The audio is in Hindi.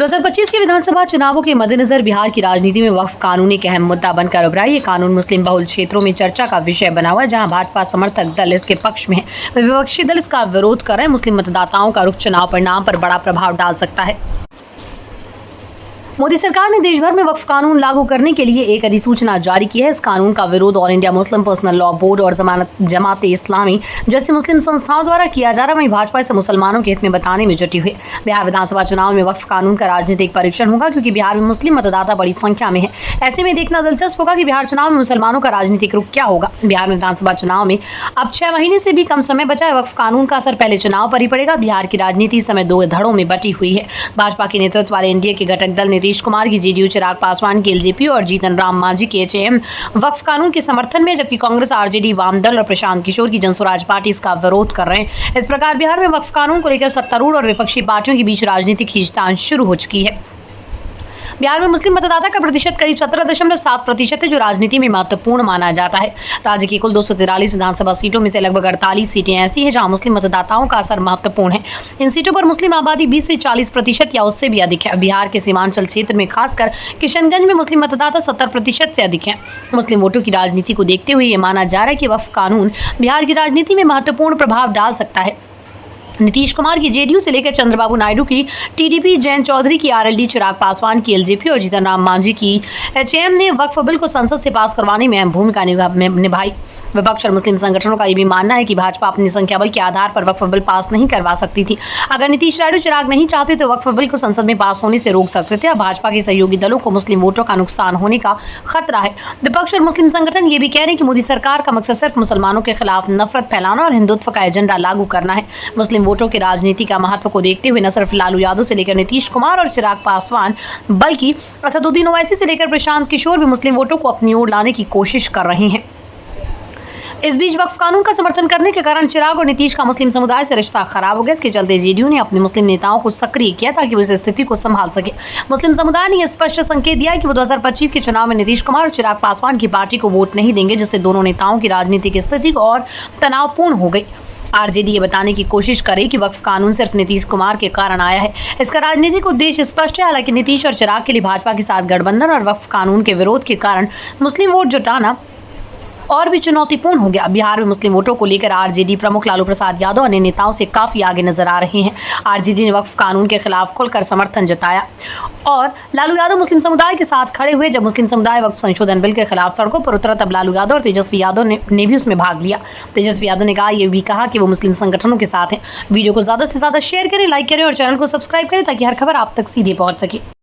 2025 के विधानसभा चुनावों के मद्देनजर बिहार की राजनीति में वक्फ कानून एक अहम मुद्दा बनकर उभरा। ये कानून मुस्लिम बहुल क्षेत्रों में चर्चा का विषय बना हुआ है, जहां भाजपा समर्थक दल इसके पक्ष में है, विपक्षी दल इसका विरोध कर रहे हैं। मुस्लिम मतदाताओं का रुख चुनाव परिणाम पर बड़ा प्रभाव डाल सकता है। मोदी सरकार ने देश भर में वक्फ कानून लागू करने के लिए एक अधिसूचना जारी की है। इस कानून का विरोध all India Muslim personal law board और जमात इस्लामी जैसी मुस्लिम संस्थाओं द्वारा किया जा रहा है। वहीं भाजपा इसे मुसलमानों के हित में बताने में जुटी हुई। बिहार विधानसभा चुनाव में वक्फ कानून का राजनीतिक परीक्षण होगा, क्योंकि बिहार में मुस्लिम मतदाता बड़ी संख्या में है। ऐसे में देखना दिलचस्प होगा कि बिहार चुनाव में मुसलमानों का राजनीतिक रुख क्या होगा। बिहार में विधानसभा चुनाव में अब 6 महीने से भी कम समय बचा है। वक्फ कानून का असर पहले चुनाव पर ही पड़ेगा। बिहार की राजनीति इस समय 2 धड़ों में बटी हुई है। भाजपा के नेतृत्व वाले एनडीए के घटक दल नीतीश कुमार की जेडीयू, चिराग पासवान की एलजेपी और जीतन राम मांझी की एचएम वक्फ कानून के समर्थन में, जबकि कांग्रेस, आरजेडी, वाम दल और प्रशांत किशोर की जनस्वराज पार्टी इसका विरोध कर रहे हैं। इस प्रकार बिहार में वक्फ कानून को लेकर सत्तारूढ़ और विपक्षी पार्टियों के बीच राजनीतिक खींचतान शुरू हो चुकी है। बिहार में मुस्लिम मतदाता का प्रतिशत करीब 17.7% है, जो राजनीति में महत्वपूर्ण माना जाता है। राज्य की कुल 243 विधानसभा सीटों में से लगभग 48 सीटें ऐसी हैं जहां मुस्लिम मतदाताओं का असर महत्वपूर्ण है। इन सीटों पर मुस्लिम आबादी 20 से 40% या उससे भी अधिक है। बिहार के सीमांचल क्षेत्र में खासकर किशनगंज में मुस्लिम मतदाता 70% से अधिक है। मुस्लिम वोटों की राजनीति को देखते हुए ये माना जा रहा है कि वक्फ कानून बिहार की राजनीति में महत्वपूर्ण प्रभाव डाल सकता है। नीतीश कुमार की जेडीयू से लेकर चंद्रबाबू नायडू की टीडीपी, जयंत चौधरी की आरएलडी, चिराग पासवान की एलजेपी और जीतन राम मांझी की एचएम ने वक्फ बिल को संसद से पास करवाने में अहम भूमिका निभाई। विपक्ष और मुस्लिम संगठनों का ये भी मानना है कि भाजपा अपनी संख्या बल के आधार पर वक्फ बिल पास नहीं करवा सकती थी। अगर नीतीश, नायडू, चिराग नहीं चाहते तो वक्फ बिल को संसद में पास होने से रोक सकते थे। अब भाजपा के सहयोगी दलों को मुस्लिम वोटों का नुकसान होने का खतरा है। विपक्ष और मुस्लिम संगठन ये भी कह रहे हैं कि मोदी सरकार का मकसद सिर्फ मुसलमानों के खिलाफ नफरत फैलाना और हिंदुत्व का एजेंडा लागू करना है। मुस्लिम वोटों की राजनीति का महत्व को देखते हुए न सिर्फ लालू यादव से लेकर नीतीश कुमार और चिराग पासवान, बल्कि असदुद्दीन ओवैसी से लेकर प्रशांत किशोर भी मुस्लिम वोटों को अपनी ओर लाने की कोशिश कर रहे हैं। इस बीच वक्फ कानून का समर्थन करने के कारण चिराग और नीतीश का मुस्लिम समुदाय से रिश्ता खराब हो गया। इसके चलते जेडीयू ने अपने मुस्लिम नेताओं को सक्रिय किया ताकि वो इस स्थिति को संभाल सके। मुस्लिम समुदाय ने यह स्पष्ट संकेत दिया कि वो 2025 के चुनाव में नीतीश कुमार और चिराग पासवान की पार्टी को वोट नहीं देंगे, जिससे दोनों नेताओं की राजनीतिक स्थिति और तनावपूर्ण हो गई। आरजेडी ये बताने की कोशिश करे कि वक्फ कानून सिर्फ नीतीश कुमार के कारण आया है। इसका राजनीतिक उद्देश्य स्पष्ट है। हालांकि नीतीश और चिराग के लिए भाजपा के साथ गठबंधन और वक्फ कानून के विरोध के कारण मुस्लिम वोट जुटाना और भी चुनौतीपूर्ण हो गया। बिहार में मुस्लिम वोटों को लेकर आरजेडी प्रमुख लालू प्रसाद यादव अन्य नेताओं से काफी आगे नजर आ रहे हैं। आरजेडी ने वक्फ कानून के खिलाफ खुलकर समर्थन जताया और लालू यादव मुस्लिम समुदाय के साथ खड़े हुए। जब मुस्लिम समुदाय वक्फ संशोधन बिल के खिलाफ सड़कों पर उतरा, तब लालू यादव और तेजस्वी यादव ने भी उसमें भाग लिया। तेजस्वी यादव ने ये भी कहा कि वो मुस्लिम संगठनों के साथ हैं। वीडियो को ज्यादा से ज्यादा शेयर करें, लाइक करें और चैनल को सब्सक्राइब करें ताकि हर खबर आप तक सीधे पहुंच सके।